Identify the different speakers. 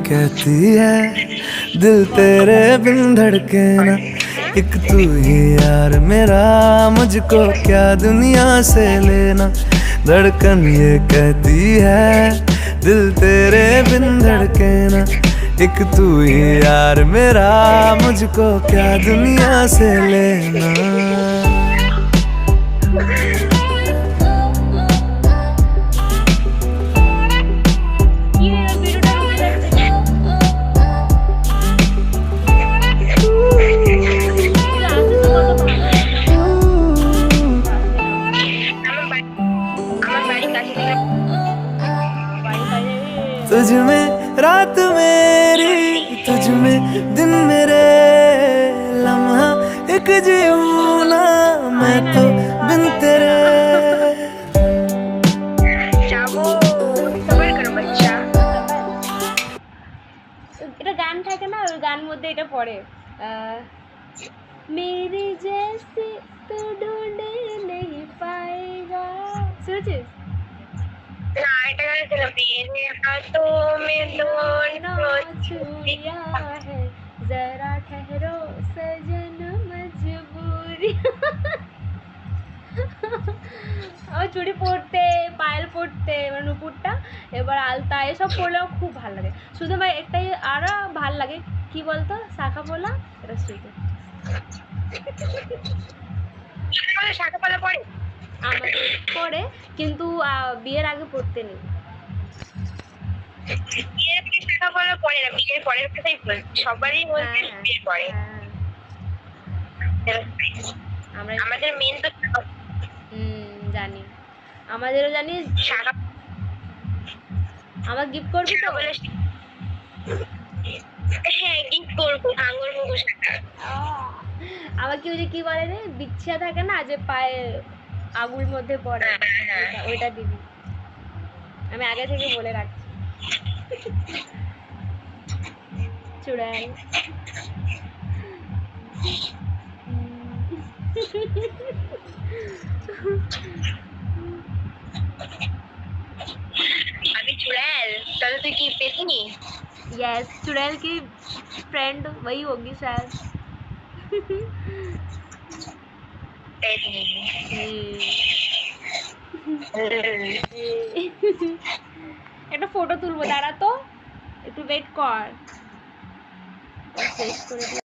Speaker 1: कहती है दिल तेरे बिन धड़के ना, एक तू ही यार मेरा, मुझको क्या दुनिया से लेना। धड़कन ये कहती है दिल तेरे बिन धड़के ना, एक तू ही यार मेरा, मुझको क्या दुनिया से लेना। तुझ में रात मेरी, तुझ में दिन मेरे, लम्हा एक जीऊं ना मैं तो बिन तेरे।
Speaker 2: এটা গান থাকে না, ওই গান মধ্যে এটা পড়ে, मेरे जैसे तो ढूंढे नहीं पाएगा, শুনেছিস?
Speaker 3: না, এটা গান মেরে হাতों में दोनों
Speaker 2: चूड़ियां है, जरा ठहरो सजन मजबूरी। আমার চুড়ি পরতে, পায়েল পরতে, এবার নুপুরটা, এবার আলতা এসব পরলেও খুব ভালো লাগে। শুধু ভাই একটাই আরো ভাল লাগে, কি বলতো, শাখা পলা, এটা শুইতে
Speaker 3: শাখা পলা পরে
Speaker 2: আমাদের পরে, কিন্তু বিয়ের আগে পড়তে নেই।
Speaker 3: বিয়ের আগে শাখা পলা পরে না, বিয়ের পরের কথাই বলছি, সবারই বলছে বিয়ের পরে। আমাদের মেন তো
Speaker 2: জানি, আমাদেরও জানি।
Speaker 3: শাখা
Speaker 2: আমার গিফট করবি তো?
Speaker 3: বলে হ্যাঁ, গিফট করবো, আঙুর মুগো শাখা।
Speaker 2: আমার কি ওই যে কি বলে রে, বিচ্ছা থাকে না যে পায়ে আঙুল মধ্যে পড়ে, ওইটা দিবি, আমি আগে থেকে বলে রাখছি। চুড়াই
Speaker 3: अभी चुड़ैल, कल तो की पेतनी।
Speaker 2: यस, चुड़ैल की फ्रेंड वही होगी शायद। একটা ফটো তুলবো, দাঁড়া তো একটু ওয়েট কর, শেষ করে